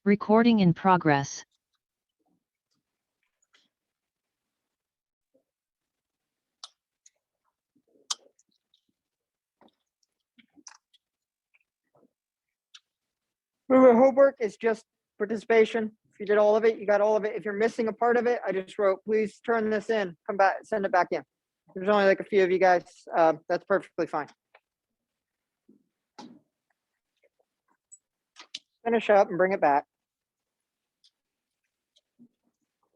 Recording in progress. Remember, homework is just participation. If you did all of it, you got all of it. If you're missing a part of it, I just wrote, please turn this in, come back, send it back in. There's only like a few of you guys. That's perfectly fine. Finish up and bring it back.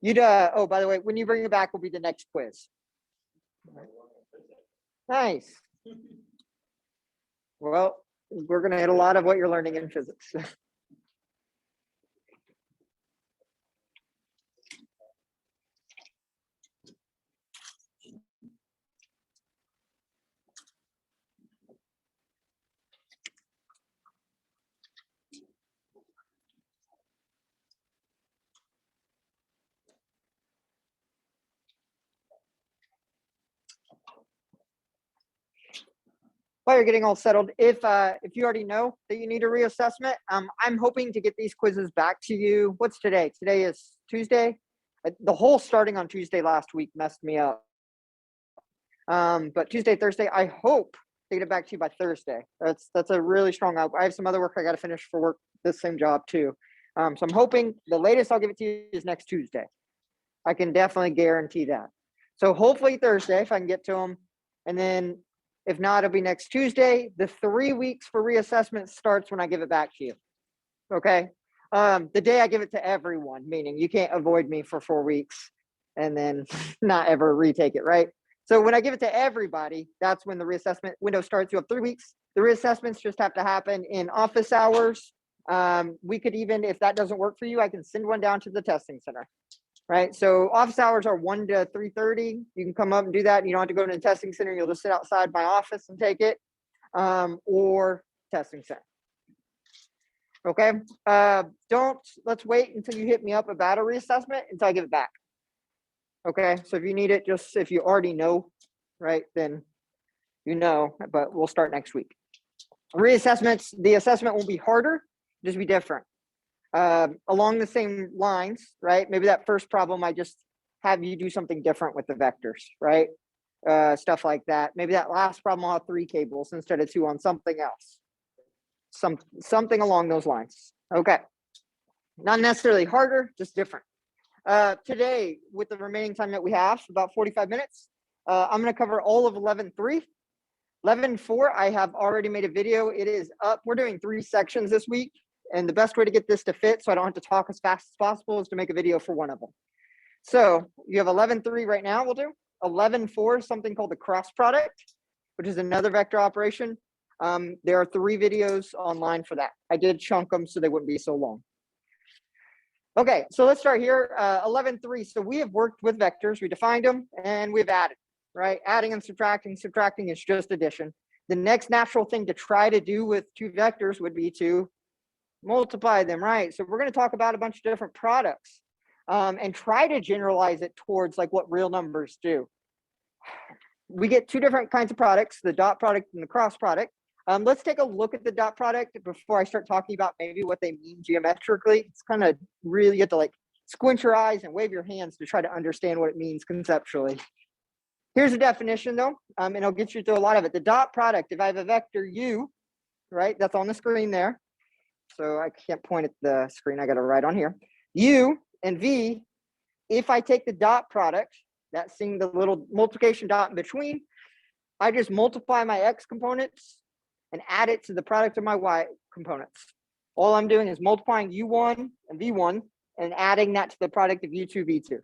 Oh, by the way, when you bring it back will be the next quiz. Nice. Well, we're going to hit a lot of what you're learning in physics. While you're getting all settled, if you already know that you need a reassessment, I'm hoping to get these quizzes back to you. What's today? Today is Tuesday. The whole starting on Tuesday last week messed me up. But Tuesday, Thursday, I hope to get it back to you by Thursday. That's a really strong hope. I have some other work I got to finish for work, this same job too. So I'm hoping the latest I'll give it to you is next Tuesday. I can definitely guarantee that. So hopefully Thursday, if I can get to them, and then if not, it'll be next Tuesday. The 3 weeks for reassessment starts when I give it back to you. Okay. The day I give it to everyone, meaning you can't avoid me for 4 weeks and then not ever retake it, right? So when I give it to everybody, that's when the reassessment window starts. You have 3 weeks. The reassessments just have to happen in office hours. We could even, if that doesn't work for you, I can send one down to the testing center, right? So office hours are 1 to 3:30. You can come up and do that. You don't have to go to the testing center. You'll just sit outside my office and take it, or testing center. Okay. Let's wait until you hit me up about a reassessment until I give it back. Okay. So if you need it, just if you already know, right, then you know, but we'll start next week. Reassessments, the assessment will be harder, just be different. Along the same lines, right? Maybe that first problem, I just have you do something different with the vectors, right? Stuff like that. Maybe that last problem, I'll have 3 cables instead of 2 on something else. Something along those lines. Okay. Not necessarily harder, just different. Today, with the remaining time that we have, about 45 minutes, I'm going to cover all of 11.3. 11.4, I have already made a video. It is up. We're doing 3 sections this week. And the best way to get this to fit so I don't have to talk as fast as possible is to make a video for one of them. So you have 11.3 right now, we'll do. 11.4 is something called the cross product, which is another vector operation. There are 3 videos online for that. I did chunk them so they wouldn't be so long. Okay, so let's start here. 11.3, so we have worked with vectors, we defined them, and we've added, right? Adding and subtracting is just addition. The next natural thing to try to do with 2 vectors would be to multiply them, right? So we're going to talk about a bunch of different products and try to generalize it towards like what real numbers do. We get 2 different kinds of products, the dot product and the cross product. Let's take a look at the dot product before I start talking about maybe what they mean geometrically. It's kind of really, you have to like squint your eyes and wave your hands to try to understand what it means conceptually. Here's a definition though, and it'll get you through a lot of it. The dot product, if I have a vector u, right, that's on the screen there. So I can't point at the screen, I got to write on here. U and V, if I take the dot product, that's seeing the little multiplication dot in between, I just multiply my X components and add it to the product of my Y components. All I'm doing is multiplying U1 and V1 and adding that to the product of U2, V2.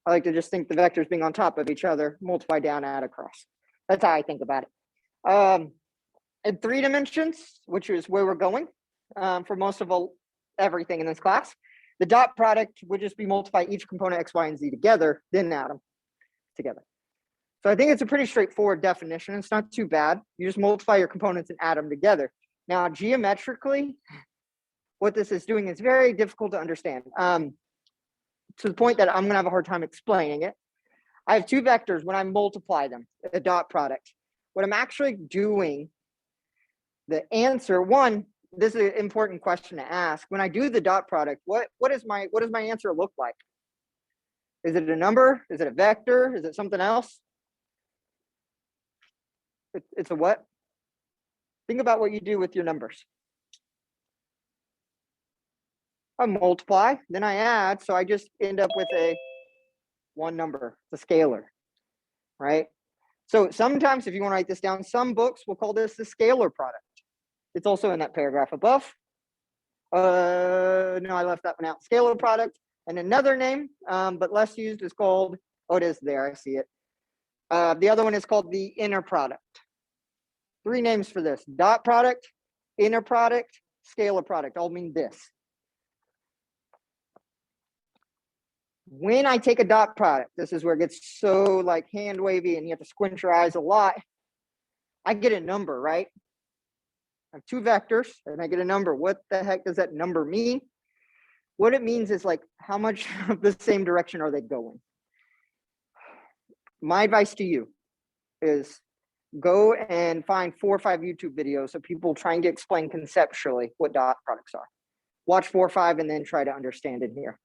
I like to just think the vectors being on top of each other, multiply down, add across. That's how I think about it. In 3 dimensions, which is where we're going for most of everything in this class, the dot product would just be multiply each component X, Y, and Z together, then add them together. So I think it's a pretty straightforward definition. It's not too bad. You just multiply your components and add them together. Now, geometrically, what this is doing is very difficult to understand to the point that I'm going to have a hard time explaining it. I have 2 vectors when I multiply them, a dot product. What I'm actually doing, the answer, one, this is an important question to ask. When I do the dot product, what does my answer look like? Is it a number? Is it a vector? Is it something else? It's a what? Think about what you do with your numbers. I multiply, then I add, so I just end up with a one number, it's a scalar, right? So sometimes if you want to write this down, some books will call this the scalar product. It's also in that paragraph above. No, I left that one out. Scalar product, and another name, but less used, is called, oh, it is there, I see it. The other one is called the inner product. 3 names for this: dot product, inner product, scalar product, all mean this. When I take a dot product, this is where it gets so like hand wavy and you have to squint your eyes a lot. I get a number, right? I have 2 vectors and I get a number. What the heck does that number mean? What it means is like, how much of the same direction are they going? My advice to you is go and find 4 or 5 YouTube videos of people trying to explain conceptually what dot products are. Watch 4 or 5 and then try to understand it here.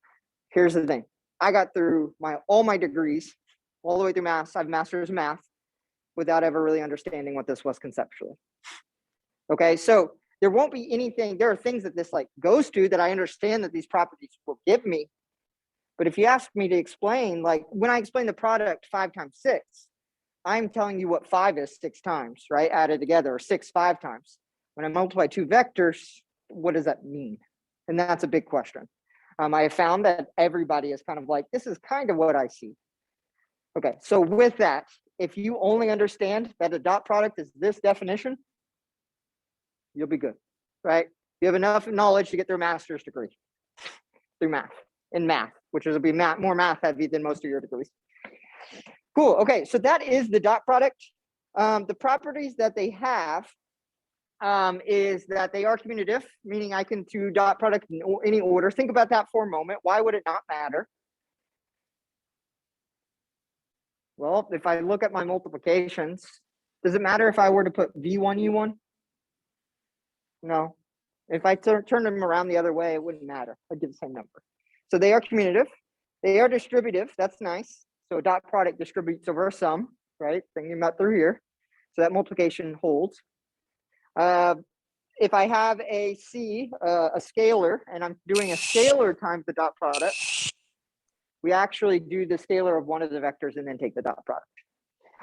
Here's the thing. I got through all my degrees, all the way through math. I have master's in math without ever really understanding what this was conceptually. Okay, so there won't be anything, there are things that this like goes to that I understand that these properties will give me. But if you ask me to explain, like when I explain the product 5 times 6, I'm telling you what 5 is 6 times, right? Added together, or 6 5 times. When I multiply 2 vectors, what does that mean? And that's a big question. I have found that everybody is kind of like, this is kind of what I see. Okay, so with that, if you only understand that a dot product is this definition, you'll be good, right? You have enough knowledge to get their master's degree through math, in math, which will be more math heavy than most of your degrees. Cool, okay, so that is the dot product. The properties that they have is that they are commutative, meaning I can do dot product in any order. Think about that for a moment. Why would it not matter? Well, if I look at my multiplications, does it matter if I were to put V1, U1? No. If I turn them around the other way, it wouldn't matter. I'd get the same number. So they are commutative. They are distributive. That's nice. So dot product distributes over a sum, right? Thinking about through here. So that multiplication holds. If I have a C, a scalar, and I'm doing a scalar times the dot product, we actually do the scalar of one of the vectors and then take the dot product.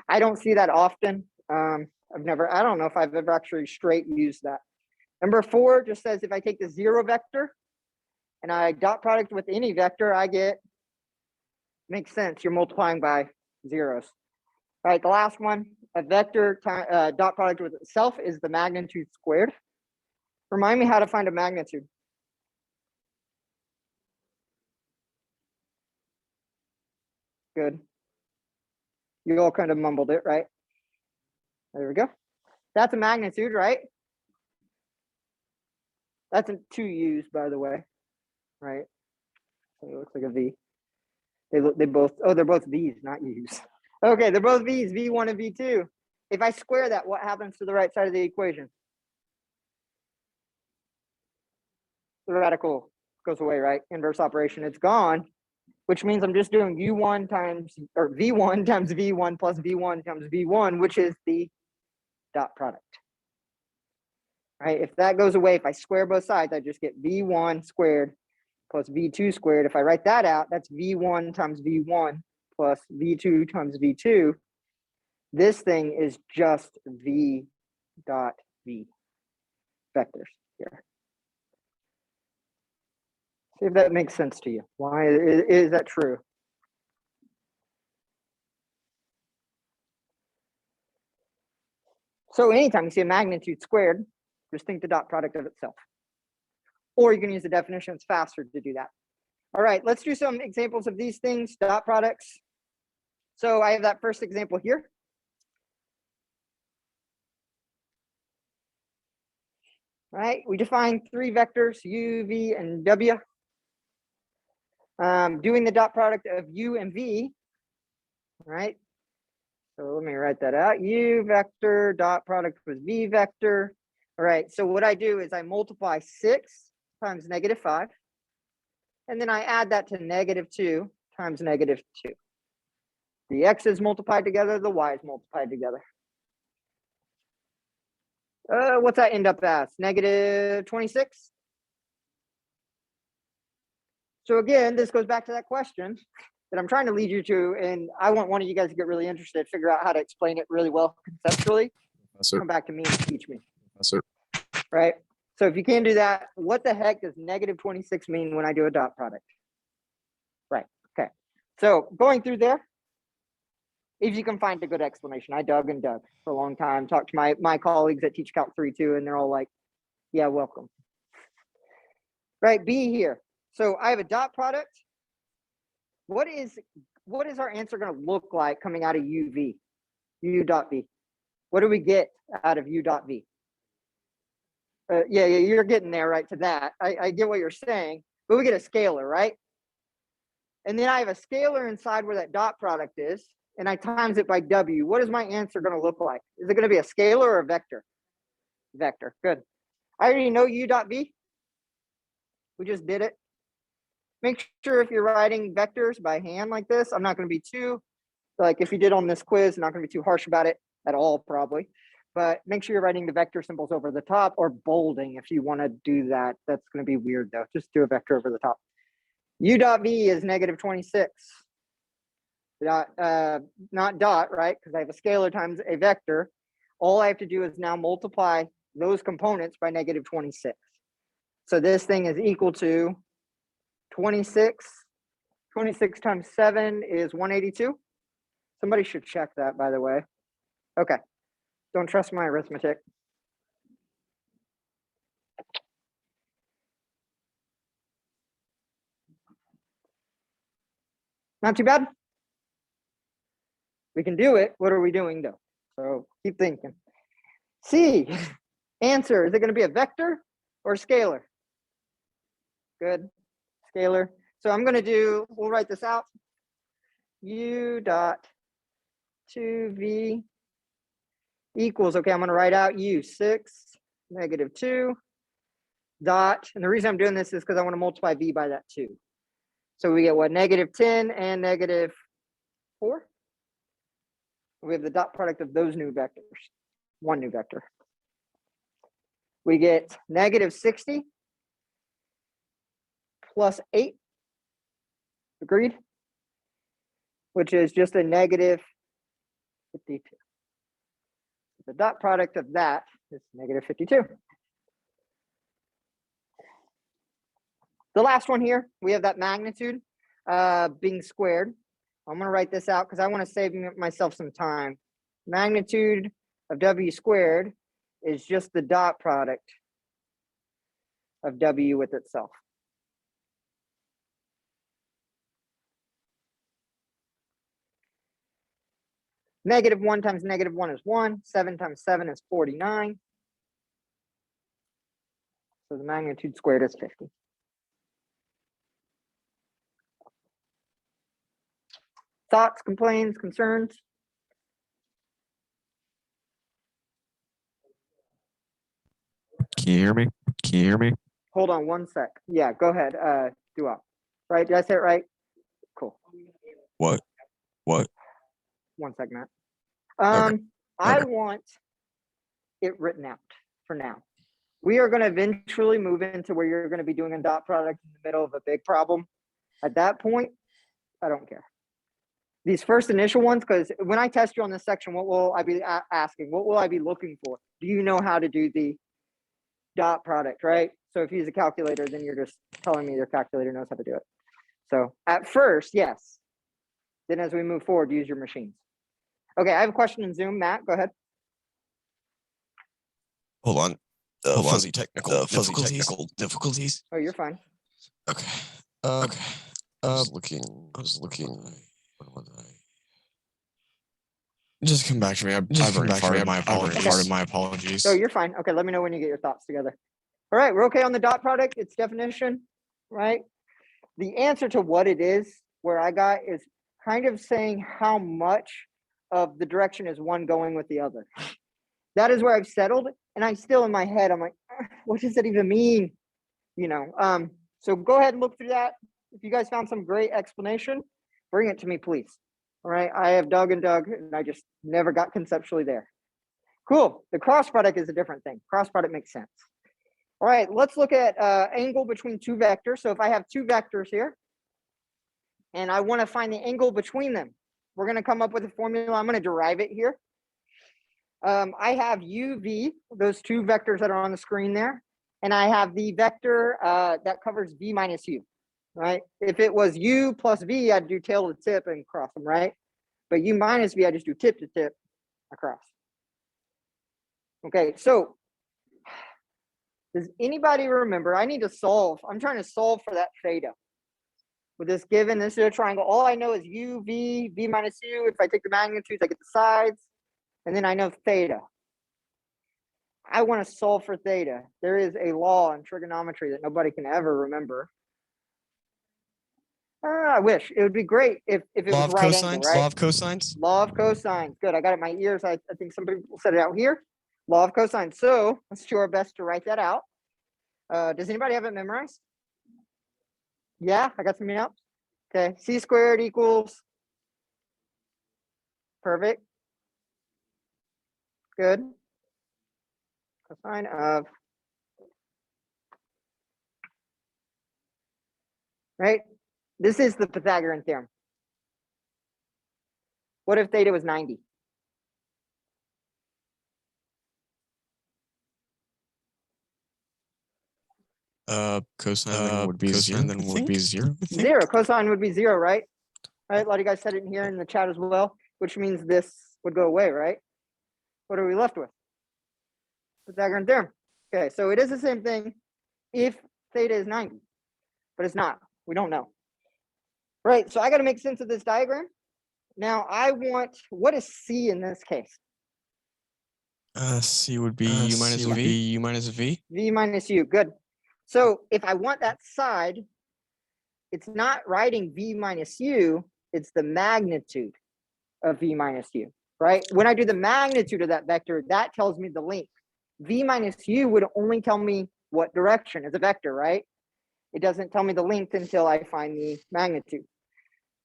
I don't see that often. I don't know if I've ever actually straight used that. Number 4 just says if I take the 0 vector and I dot product with any vector, I get, makes sense, you're multiplying by zeros. All right, the last one, a vector dot product with itself is the magnitude squared. Remind me how to find a magnitude. Good. You all kind of mumbled it, right? There we go. That's a magnitude, right? That's a 2 U's, by the way, right? So it looks like a V. They both, oh, they're both V's, not U's. Okay, they're both V's, V1 and V2. If I square that, what happens to the right side of the equation? The radical goes away, right? Inverse operation, it's gone, which means I'm just doing U1 times, or V1 times V1 plus V1 times V1, which is the dot product. Right? If that goes away, if I square both sides, I just get V1 squared plus V2 squared. If I write that out, that's V1 times V1 plus V2 times V2. This thing is just V dot V vectors here. See if that makes sense to you. Why is that true? So anytime you see a magnitude squared, just think the dot product of itself. Or you can use the definition, it's faster to do that. All right, let's do some examples of these things, dot products. So I have that first example here. Right, we define 3 vectors, U, V, and W. Doing the dot product of U and V, right? So let me write that out. U vector dot product with V vector. All right, so what I do is I multiply 6 times -5, and then I add that to -2 times -2. The x's multiplied together, the y's multiplied together. What's that end up as? -26? So again, this goes back to that question that I'm trying to lead you to, and I want one of you guys to get really interested, figure out how to explain it really well conceptually. Come back to me and teach me. Right? So if you can't do that, what the heck does -26 mean when I do a dot product? Right, okay. So going through there, if you can find a good explanation. I dug and dug for a long time, talked to my colleagues that teach Calc 3 too, and they're all like, yeah, welcome. Right, B here. So I have a dot product. What is our answer going to look like coming out of UV? U dot V. What do we get out of U dot V? Yeah, you're getting there right to that. I get what you're saying, but we get a scalar, right? And then I have a scalar inside where that dot product is, and I times it by W. What is my answer going to look like? Is it going to be a scalar or a vector? Vector, good. I already know U dot V. We just did it. Make sure if you're writing vectors by hand like this, I'm not going to be too, like if you did on this quiz, I'm not going to be too harsh about it at all, probably. But make sure you're writing the vector symbols over the top, or bolding if you want to do that. That's going to be weird though. Just do a vector over the top. U dot V is -26. Not dot, right? Because I have a scalar times a vector. All I have to do is now multiply those components by -26. So this thing is equal to 26. 26 times 7 is 182. Somebody should check that, by the way. Okay. Don't trust my arithmetic. Not too bad. We can do it. What are we doing though? So keep thinking. C, answer. Is it going to be a vector or scalar? Good. Scalar. So I'm going to do, we'll write this out. U dot 2V equals, okay, I'm going to write out U6 -2 dot, and the reason I'm doing this is because I want to multiply V by that 2. So we get what, -10 and -4? We have the dot product of those new vectors, one new vector. We get -60 plus 8, agreed? Which is just a -52. The dot product of that is -52. The last one here, we have that magnitude being squared. I'm going to write this out because I want to save myself some time. Magnitude of W squared is just the dot product of W with itself. -1 times -1 is 1. 7 times 7 is 49. So the magnitude squared is 50. Thoughts, complaints, concerns? Can you hear me? Can you hear me? Hold on one sec. Yeah, go ahead. Do up. Right? Did I say it right? Cool. What? One sec, Matt. Okay. I want it written out for now. We are going to eventually move into where you're going to be doing a dot product in the middle of a big problem. At that point, I don't care. These first initial ones, because when I test you on this section, what will I be asking? What will I be looking for? Do you know how to do the dot product, right? So if you use a calculator, then you're just telling me your calculator knows how to do it. So at first, yes. Then as we move forward, use your machines. Okay, I have a question in Zoom. Matt, go ahead. Hold on. Fuzzy technical difficulties. Oh, you're fine. Okay. I was looking. What was I? Just come back to me. My apologies. So you're fine. Okay, let me know when you get your thoughts together. All right, we're okay on the dot product. Its definition, right? The answer to what it is, where I got, is kind of saying how much of the direction is one going with the other. that is where I've settled. And I'm still in my head, I'm like, what does that even mean? You know, so go ahead and look through that. If you guys found some great explanation, bring it to me, please. All right, I have dug and I just never got conceptually there. Cool, the cross product is a different thing. Cross product makes sense. All right, let's look at angle between two vectors. So if I have two vectors here, and I want to find the angle between them, we're going to come up with a formula. I'm going to derive it here. I have UV, those two vectors that are on the screen there, and I have the vector that covers V minus U, right? If it was U plus V, I'd do tail to tip and cross them, right? But U minus V, I just do tip to tip across. Okay, so does anybody remember? I need to solve. I'm trying to solve for that theta. With this given, this is a triangle. All I know is U, V, V minus U. If I take the magnitudes, I get the sides. And then I know theta. I want to solve for theta. There is a law in trigonometry that nobody can ever remember. I wish. It would be great if it was right angle, right? Law of cosines. Law of cosines. Good. I got it in my ears. I think some people said it out here. Law of cosines. So let's do our best to write that out. Does anybody have it memorized? Yeah, I got something else. Okay. C squared equals. Perfect. Good. Cosine of. Right? This is the Pythagorean theorem. What if theta was 90? Cosine then would be zero. Zero. Cosine would be zero, right? Right. A lot of you guys said it in here in the chat as well, which means this would go away, right? What are we left with? Pythagorean theorem. Okay, so it is the same thing if theta is 90, but it's not. We don't know. Right, so I got to make sense of this diagram. Now I want, what is C in this case? C would be U minus V. U minus V. V minus U, good. So if I want that side, it's not writing V minus U, it's the magnitude of V minus U, right? When I do the magnitude of that vector, that tells me the length. V minus U would only tell me what direction. It's a vector, right? It doesn't tell me the length until I find the magnitude,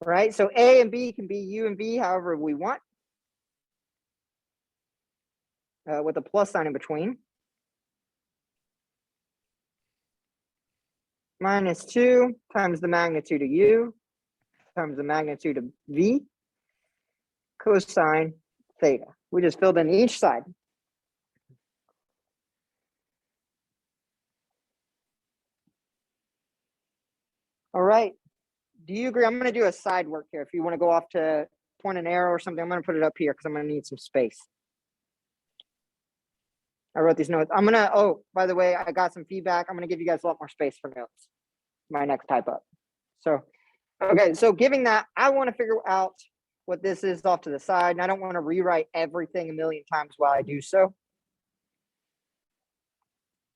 right? So A and B can be U and V however we want, with a plus sign in between. Minus 2 times the magnitude of U times the magnitude of V cosine theta. We just filled in each side. All right. Do you agree? I'm going to do a side work here. If you want to go off to point an arrow or something, I'm going to put it up here because I'm going to need some space. I wrote these notes. I'm going to, oh, by the way, I got some feedback. I'm going to give you guys a lot more space for notes. My next type up. So, okay. So giving that, I want to figure out what this is off to the side. And I don't want to rewrite everything a million times while I do so.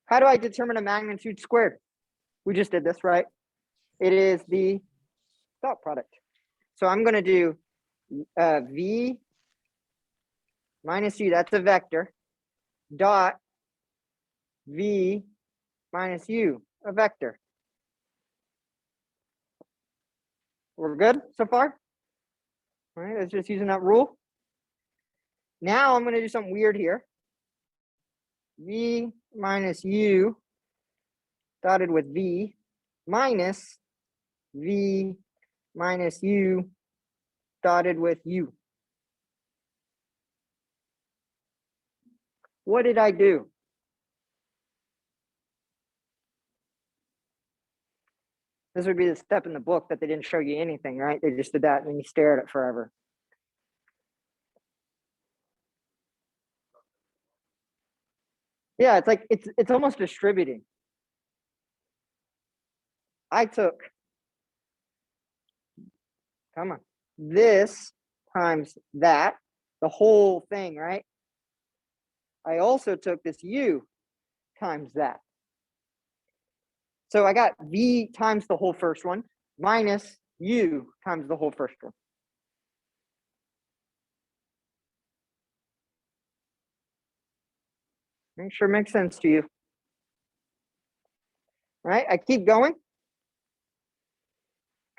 How do I determine a magnitude squared? We just did this, right? It is the dot product. So I'm going to do V minus U, that's a vector, dot V minus U, a vector. We're good so far? All right, it's just using that rule. Now I'm going to do something weird here. V minus U dotted with V minus V minus U dotted with U. What did I do? This would be the step in the book that they didn't show you anything, right? They just did that and then you stare at it forever. Yeah, it's like, it's almost distributing. I took, come on, this times that, the whole thing, right? I also took this U times that. So I got V times the whole first one minus U times the whole first one. Make sure it makes sense to you. All right, I keep going.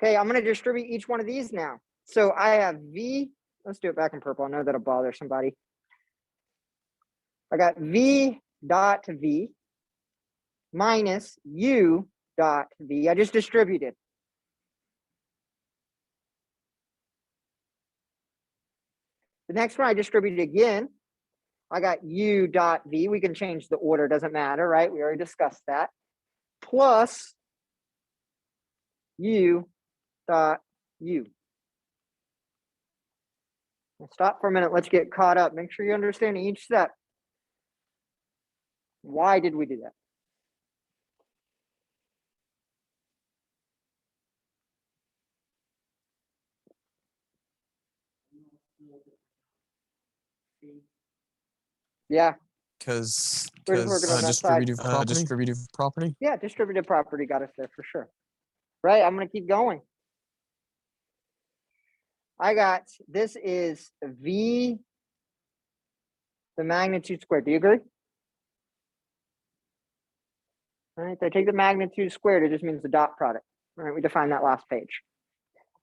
Okay, I'm going to distribute each one of these now. So I have V. Let's do it back in purple. I know that'll bother somebody. I got V dot V minus U dot V. I just distributed. The next one I distributed again. I got U dot V. We can change the order, doesn't matter, right? We already discussed that. Plus U dot U. We'll stop for a minute. Let's get caught up. Make sure you understand each step. Why did we do that? Yeah. Because We're just working on that side. distributive property. Yeah, distributive property got us there for sure. Right, I'm going to keep going. I got, this is V, the magnitude squared. Do you agree? All right, so I take the magnitude squared, it just means the dot product. All right, we defined that last page.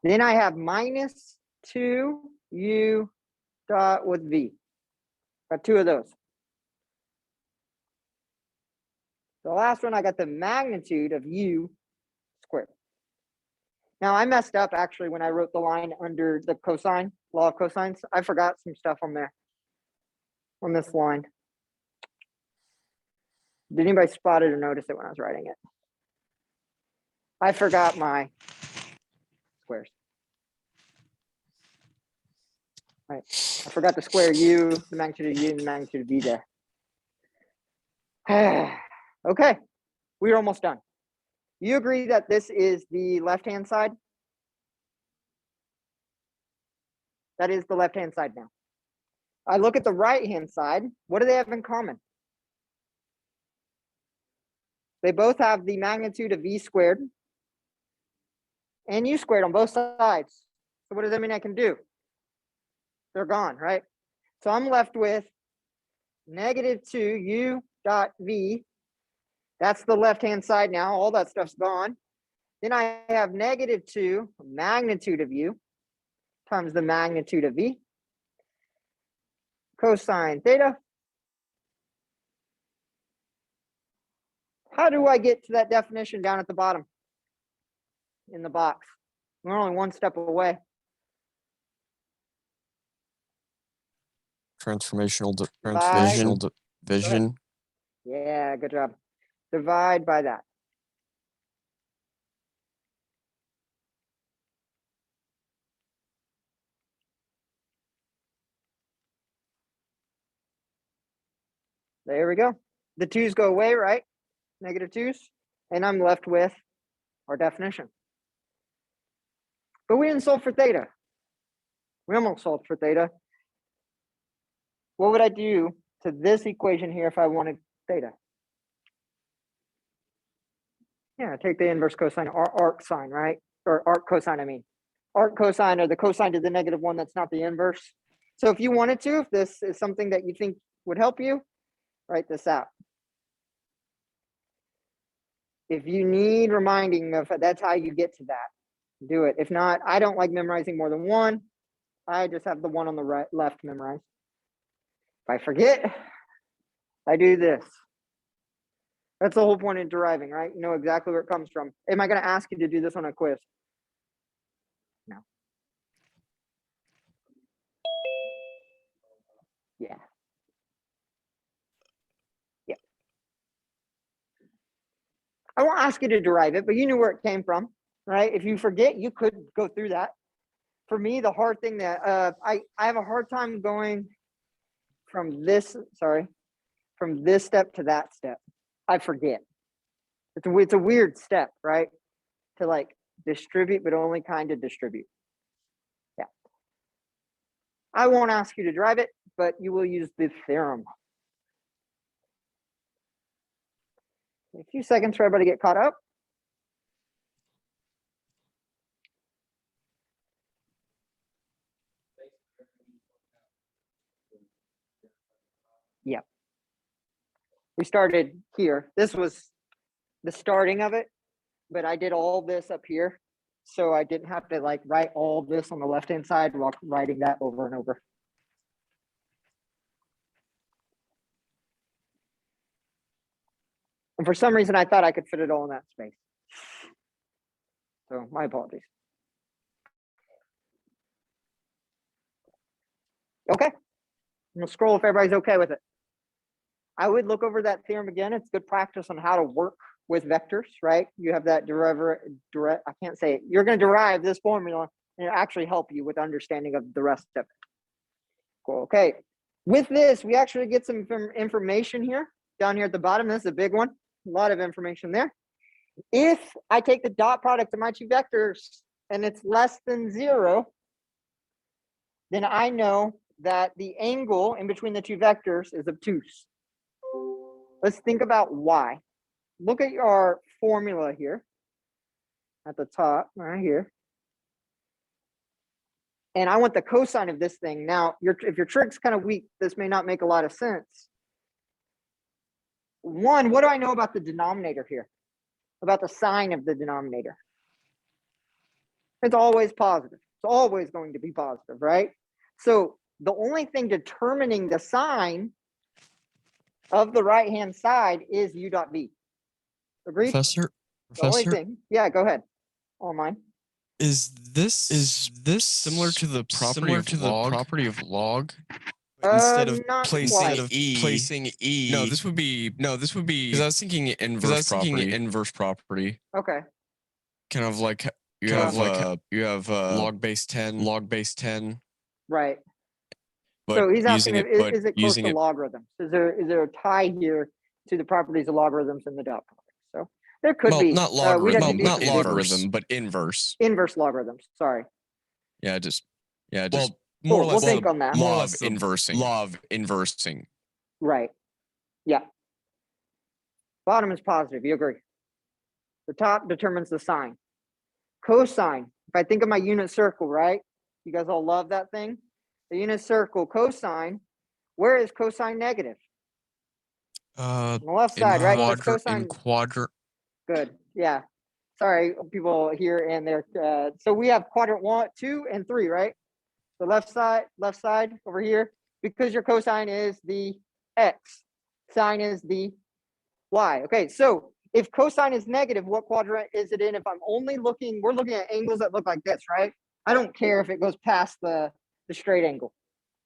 Then I have minus 2U dot with V. Got two of those. The last one, I got the magnitude of U squared. Now I messed up actually when I wrote the line under the cosine, law of cosines. I forgot some stuff on there, on this line. Did anybody spot it or notice it when I was writing it? I forgot my squares. Right, I forgot to square U, the magnitude of U, and the magnitude of V there. Okay, we're almost done. You agree that this is the left-hand side? That is the left-hand side now. I look at the right-hand side. What do they have in common? They both have the magnitude of V squared and U squared on both sides. So what does that mean I can do? They're gone, right? So I'm left with negative 2U dot V. That's the left-hand side now. All that stuff's gone. Then I have negative 2 magnitude of U times the magnitude of V. Cosine theta. How do I get to that definition down at the bottom in the box? We're only one step away. Transformational division. Yeah, good job. Divide by that. There we go. The 2's go away, right? Negative 2's. And I'm left with our definition. But we didn't solve for theta. We almost solved for theta. What would I do to this equation here if I wanted theta? Yeah, take the inverse cosine or arc sine, right? Or arc cosine, I mean. Arc cosine or the cosine to the negative one that's not the inverse. So if you wanted to, if this is something that you think would help you, write this out. If you need reminding of, that's how you get to that. Do it. If not, I don't like memorizing more than one. I just have the one on the right, left memorized. If I forget, I do this. That's the whole point of deriving, right? You know exactly where it comes from. Am I going to ask you to do this on a quiz? No. Yeah. Yeah. I won't ask you to derive it, but you knew where it came from, right? If you forget, you could go through that. For me, the hard thing that I have a hard time going from this, from this step to that step. I forget. It's a weird step, right? To like distribute, but only kind of distribute. Yeah. I won't ask you to derive it, but you will use the theorem. A few seconds for everybody to get caught up. Yeah. we started here. This was the starting of it, but I did all this up here. So I didn't have to like write all this on the left-hand side while writing that over and over. And for some reason, I thought I could fit it all in that space. So my apologies. Okay. We'll scroll if everybody's okay with it. I would look over that theorem again. It's good practice on how to work with vectors, right? You have that I can't say it. You're going to derive this formula and it'll actually help you with understanding of the rest of it. Cool. Okay. With this, we actually get some information here down here at the bottom. This is a big one. A lot of information there. If I take the dot product of my two vectors and it's less than 0, then I know that the angle in between the two vectors is obtuse. Let's think about why. Look at our formula here at the top, right here. And I want the cosine of this thing. Now, if your trick's kind of weak, this may not make a lot of sense. One, what do I know about the denominator here? About the sign of the denominator? It's always positive. It's always going to be positive, right? So the only thing determining the sign of the right-hand side is u dot v. Agreed? Professor? The only thing. Yeah, go ahead. All mine. Is this similar to the property of log? Instead of placing e. No, this would be because I was thinking inverse property. Okay. Kind of like you have log base 10. Right. But so he's asking, is it close using to logarithms? Is there a tie here to the properties of logarithms in the dot product? So there could be. Not logarithm, not logarithm, but inverse. Inverse logarithms. Sorry. Yeah, just more or less. We'll think on that. Law of inversing. Right. Yeah. Bottom is positive. You agree? The top determines the sign. Cosine. If I think of my unit circle, right? You guys all love that thing. The unit circle cosine. Where is cosine negative? On the left side, right? In quadrant. Good. Yeah. Sorry, people here and there. So we have quadrant 1, 2, and 3, right? The left side over here, because your cosine is the x, sine is the y. Okay, so if cosine is negative, what quadrant is it in? If we're looking at angles that look like this, right? I don't care if it goes past the straight angle.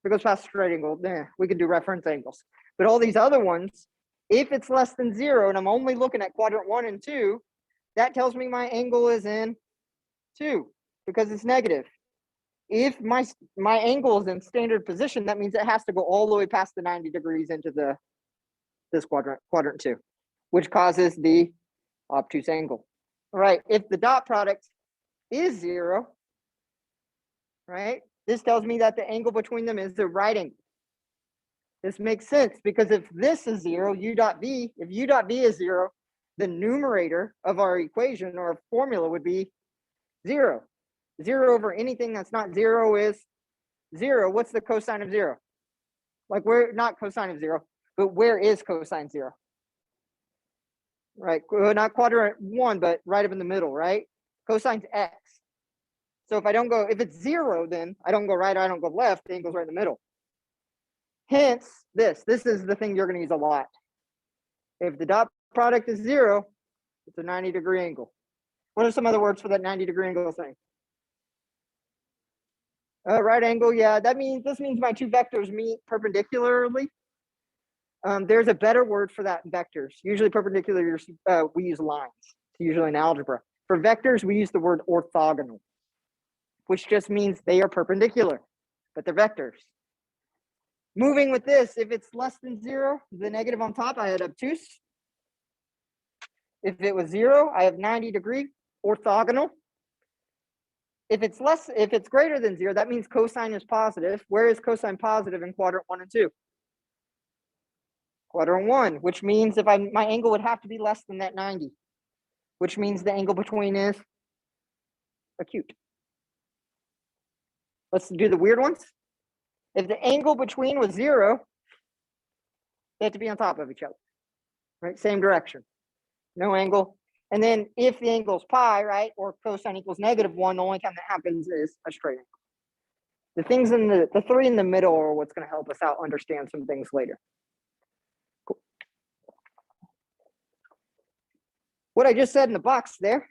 If it goes past the straight angle, we can do reference angles. But all these other ones, if it's less than 0 and I'm only looking at quadrant 1 and 2, that tells me my angle is in 2 because it's negative. If my angle is in standard position, that means it has to go all the way past the 90 degrees into this quadrant 2, which causes the obtuse angle. All right, if the dot product is 0, right, this tells me that the angle between them is the right angle. This makes sense because if this is 0, u dot v, if u dot v is 0, the numerator of our equation or formula would be 0. 0 over anything that's not 0 is 0. What's the cosine of 0? Like where, not cosine of 0, but where is cosine 0? Right, not quadrant 1, but right up in the middle, right? Cosine's x. So if it's 0, then I don't go right, I don't go left, the angle's right in the middle. Hence, this is the thing you're going to use a lot. If the dot product is 0, it's a 90-degree angle. What are some other words for that 90-degree angle thing? Right angle, yeah, this means my two vectors meet perpendicularly. There's a better word for that in vectors. Usually perpendicular, we use lines. It's usually in algebra. For vectors, we use the word orthogonal, which just means they are perpendicular, but they're vectors. Moving with this, if it's less than 0, the negative on top, I had obtuse. If it was 0, I have 90-degree orthogonal. If it's greater than 0, that means cosine is positive. Where is cosine positive in quadrant 1 and 2? Quadrant 1, which means if my angle would have to be less than that 90, which means the angle between is acute. Let's do the weird ones. If the angle between was 0, they have to be on top of each other. right? Same direction, no angle. And then if the angle is pi, right, or cosine equals -1, the only time that happens is a straight angle. The things in the three in the middle are what's going to help us out understand some things later. Cool. What I just said in the box there,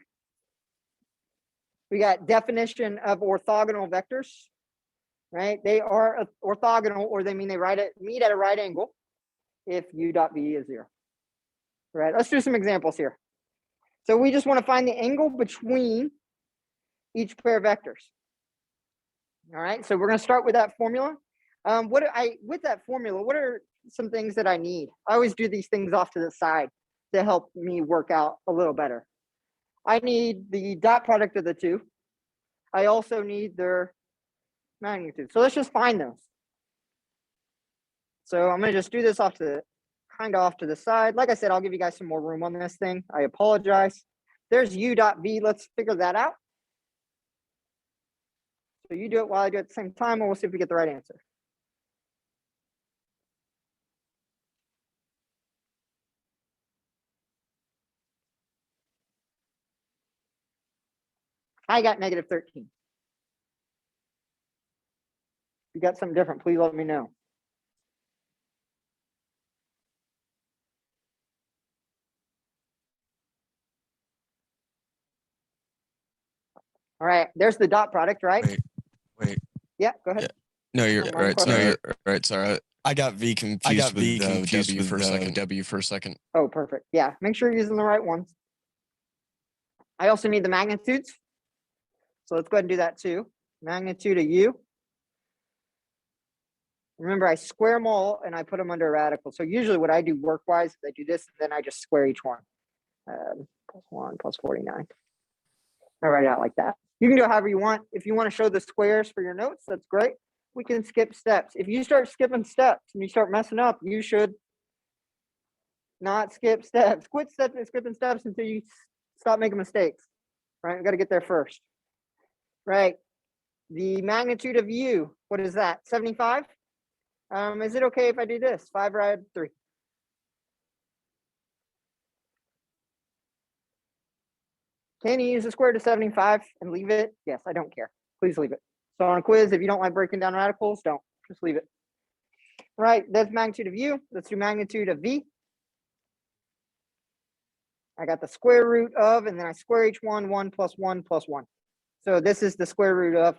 we got definition of orthogonal vectors, right? They are orthogonal, or they mean they meet at a right angle if u dot v is 0. Right, let's do some examples here. So we just want to find the angle between each pair of vectors. All right, so we're going to start with that formula. With that formula, what are some things that I need? I always do these things off to the side to help me work out a little better. I need the dot product of the two. I also need their magnitude. So let's just find those. So I'm going to just do this off to the side. Like I said, I'll give you guys some more room on this thing. I apologize. There's u dot v. Let's figure that out. So you do it while I do it at the same time, and we'll see if we get the right answer. I got -13. If you got something different, please let me know. All right, there's the dot product, right? Wait. Yeah, go ahead. Yeah. No, you're Don't mind right. the No, question. you're right. Sorry. I got V confused with W for a second. W for a second. Oh, perfect. Yeah, make sure you're using the right ones. I also need the magnitudes. So let's go ahead and do that too. Magnitude of u. Remember, I square them all and I put them under a radical. So usually what I do work-wise is I do this, and then I just square each one. +1 + 49. I write it out like that. You can go however you want. If you want to show the squares for your notes, that's great. We can skip steps. If you start skipping steps and you start messing up, you should not skip steps. Quit skipping steps until you stop making mistakes. Right? We got to get there first. Right. The magnitude of u, what is that? 75? Is it okay if I do this? 5 rad 3. Can you use the square root of 75 and leave it? Yes, I don't care. Please leave it. So on a quiz, if you don't like breaking down radicals, don't. Just leave it. Right, that's magnitude of u. Let's do magnitude of v. I got the square root of, and then I square each one, 1 + 1 + 1. So this is the square root of.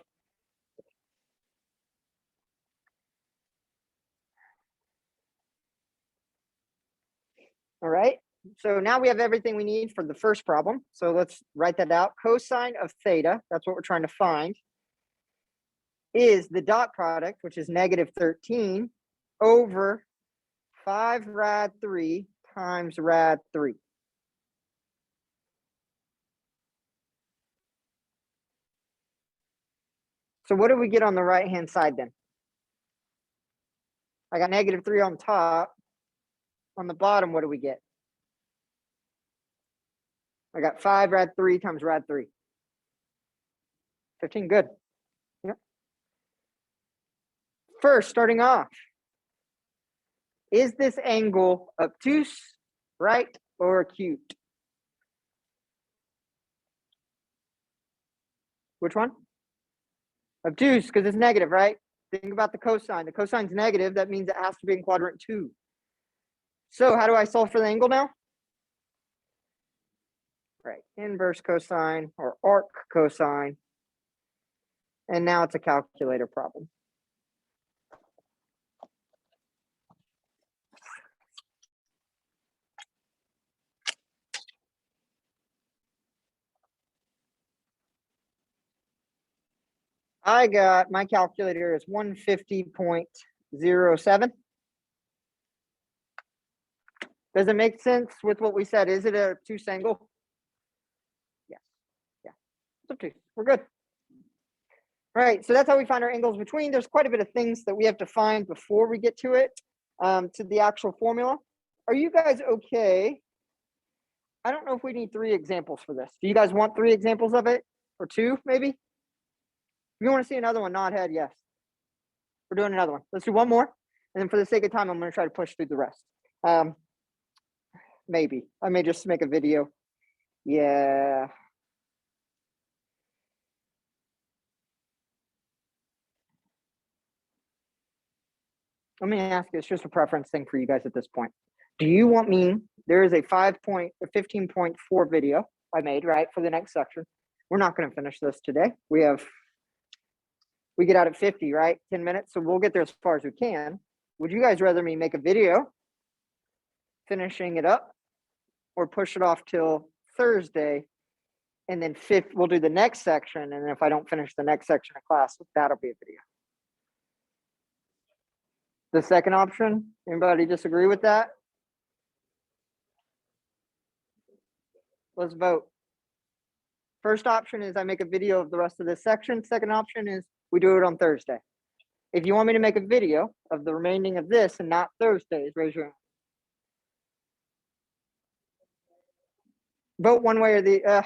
All right, so now we have everything we need for the first problem. So let's write that out. Cosine of theta, that's what we're trying to find, is the dot product, which is -13, over 5 rad 3 times rad 3. So what do we get on the right-hand side then? I got -3 on top. On the bottom, what do we get? I got 5 rad 3 times rad 3. 15, good. Yep. First, starting off, is this angle obtuse, right, or acute? Which one? Obtuse, because it's negative, right? Think about the cosine. The cosine's negative. That means it has to be in quadrant 2. So how do I solve for the angle now? Right, inverse cosine or arc cosine. And now it's a calculator problem. I got, my calculator is 150.07. Does it make sense with what we said? Is it a obtuse angle? Yes. Yeah. It's obtuse. We're good. All right. So that's how we find our angles between. There's quite a bit of things that we have to find before we get to it, to the actual formula. Are you guys okay? I don't know if we need 3 examples for this. Do you guys want 3 examples of it? Or 2, maybe? If you want to see another one, nod head, yes. We're doing another one. Let's do one more. And then for the sake of time, I'm going to try to push through the rest. Maybe. I may just make a video. Yeah. Let me ask you, it's just a preference thing for you guys at this point. Do you want me, there is a 15.4 video I made, right, for the next section. We're not going to finish this today. We get out at 50, right? 10 minutes. So we'll get there as far as we can. Would you guys rather me make a video finishing it up or push it off till Thursday? And then we'll do the next section. And if I don't finish the next section of class, that'll be a video. The second option, anybody disagree with that? Let's vote. First option is I make a video of the rest of this section. Second option is we do it on Thursday. If you want me to make a video of the remaining of this and not Thursdays, raise your hand. Vote one way or the,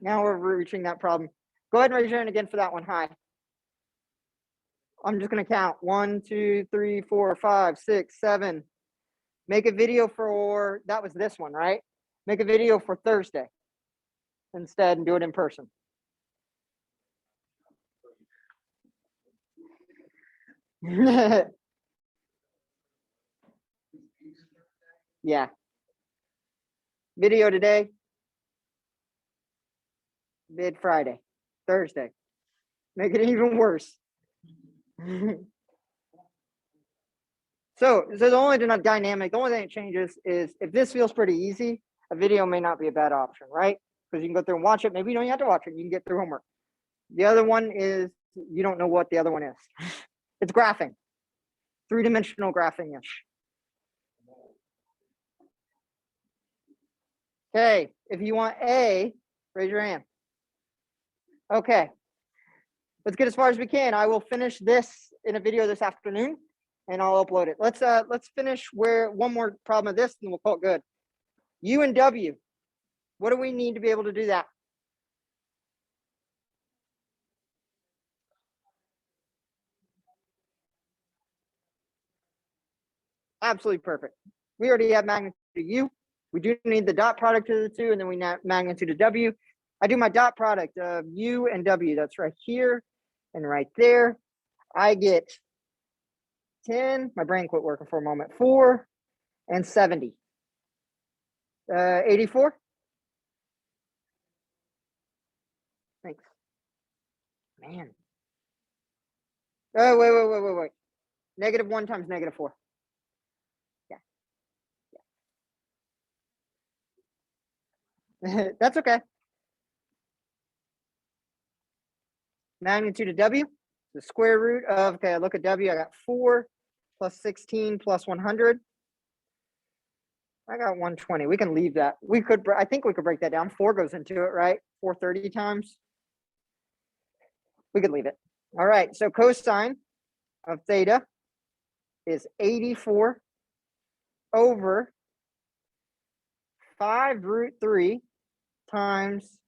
now we're reaching that problem. Go ahead and raise your hand again for that one. Hi. I'm just going to count 1, 2, 3, 4, 5, 6, 7. Make a video for, that was this one, right? Make a video for Thursday instead and do it in person. Yeah. Video today. Vid Friday, Thursday. Make it even worse. So the only dynamic, the only thing that changes is if this feels pretty easy, a video may not be a bad option, right? Because you can go through and watch it. Maybe you don't have to watch it. You can get through homework. The other one is you don't know what the other one is. It's graphing, 3-dimensional graphing-ish. Okay, if you want A, raise your hand. Okay, let's get as far as we can. I will finish this in a video this afternoon and I'll upload it. Let's finish one more problem of this and we'll call it good. U and W, what do we need to be able to do that? Absolutely perfect. We already have magnitude of U. We do need the dot product of the two, and then we have magnitude of W. I do my dot product of U and W. That's right here and right there. I get 10. My brain quit working for a moment. 4 and 70. 84. Thanks. Man. Oh, wait. -1 times -4. Yeah. That's okay. Magnitude of W, the square root of, okay, I look at W, I got 4 plus 16 plus 100. I got 120. We can leave that. I think we could break that down. 4 goes into it, right? 430 times. We could leave it. All right, so cosine of theta is 84 over 5 root 3 times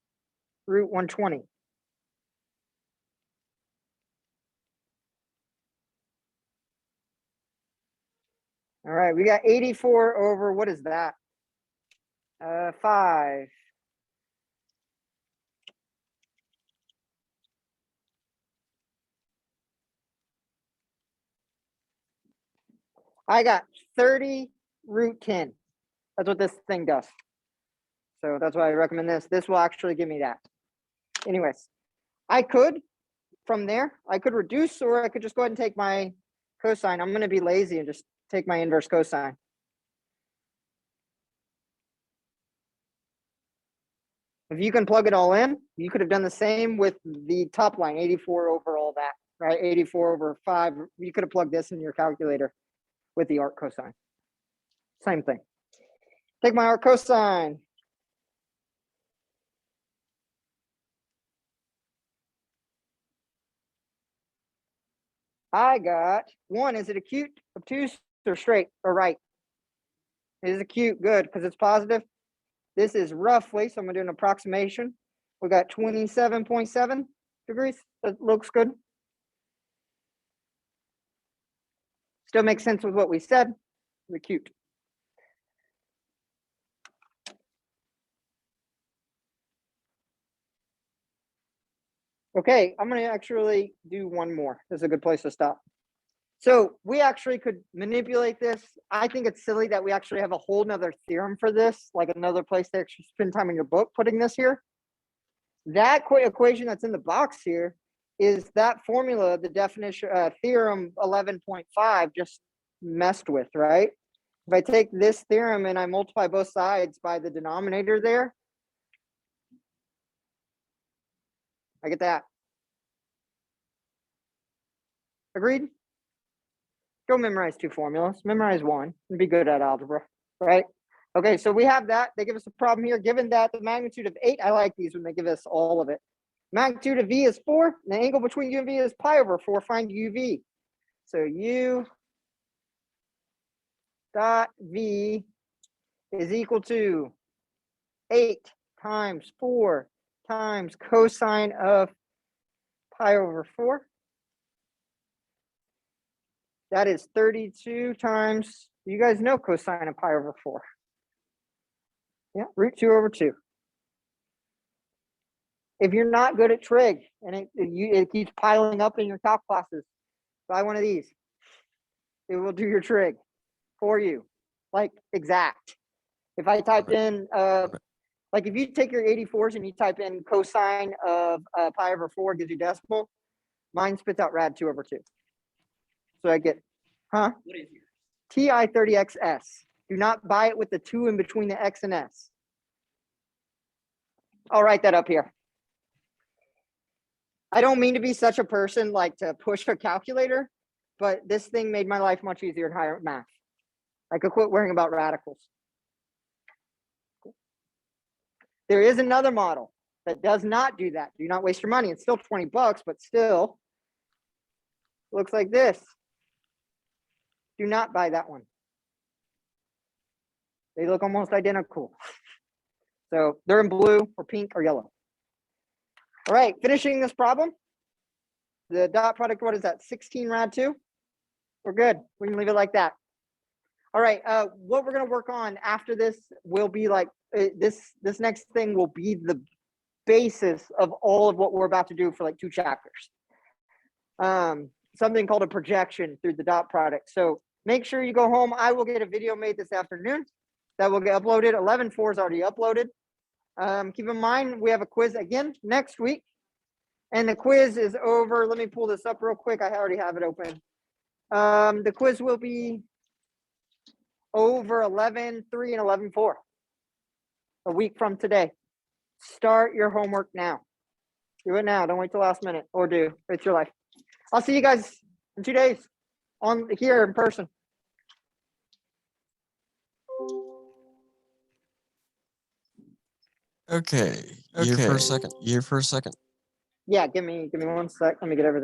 root 120. All right, we got 84 over, what is that? 5. I got 30 root 10. That's what this thing does. So that's why I recommend this. This will actually give me that. Anyways, I could, from there, I could reduce, or I could just go ahead and take my cosine. I'm going to be lazy and just take my inverse cosine. If you can plug it all in, you could have done the same with the top line, 84 over all that, right? 84 over 5. You could have plugged this in your calculator with the arc cosine. Same thing. Take my arc cosine. I got 1. Is it acute, obtuse, or straight or right? It is acute. Good, because it's positive. This is roughly, so I'm going to do an approximation. We got 27.7 degrees. That looks good. Still makes sense with what we said. Acute. Okay, I'm going to actually do one more. This is a good place to stop. So we actually could manipulate this. I think it's silly that we actually have a whole nother theorem for this, like another place to actually spend time in your book putting this here. That equation that's in the box here is that formula, the definition, theorem 11.5 just messed with, right? If I take this theorem and I multiply both sides by the denominator there, I get that. Agreed? Don't memorize two formulas, memorize one and be good at algebra, right? Okay, so we have that. They give us a problem here. Given that the magnitude of 8, I like these when they give us all of it. Magnitude of V is 4. And the angle between U and V is pi over 4. Find UV. So U dot V is equal to 8 times 4 times cosine of pi over 4. That is 32 times, you guys know cosine of pi over 4. Yeah, root 2 over 2. If you're not good at trig and it keeps piling up in your calc classes, buy one of these. It will do your trig for you, like exact. If I type in, like if you take your 84s and you type in cosine of pi over 4 gives you decimal, mine spits out rad 2 over 2. So I get, What is yours? TI30XS. Do not buy it with the 2 in between the X and S. I'll write that up here. I don't mean to be such a person like to push a calculator, but this thing made my life much easier in higher math. I could quit worrying about radicals. There is another model that does not do that. Do not waste your money. It's still $20, but still looks like this. Do not buy that one. They look almost identical. So they're in blue or pink or yellow. All right, finishing this problem. The dot product, what is that? 16 rad 2? We're good. We can leave it like that. All right, what we're gonna work on after this will be like, this next thing will be the basis of all of what we're about to do for like 2 chapters. Something called a projection through the dot product. So make sure you go home. I will get a video made this afternoon that will get uploaded. 11.4 is already uploaded. Keep in mind, we have a quiz again next week. And the quiz is over. Let me pull this up real quick. I already have it open. The quiz will be over 11.3 and 11.4 a week from today. Start your homework now. Do it now. Don't wait till last minute, or do. It's your life. I'll see you guys in 2 days on here in person. Okay. Here for a second. Yeah, give me 1 sec. Let me get everything.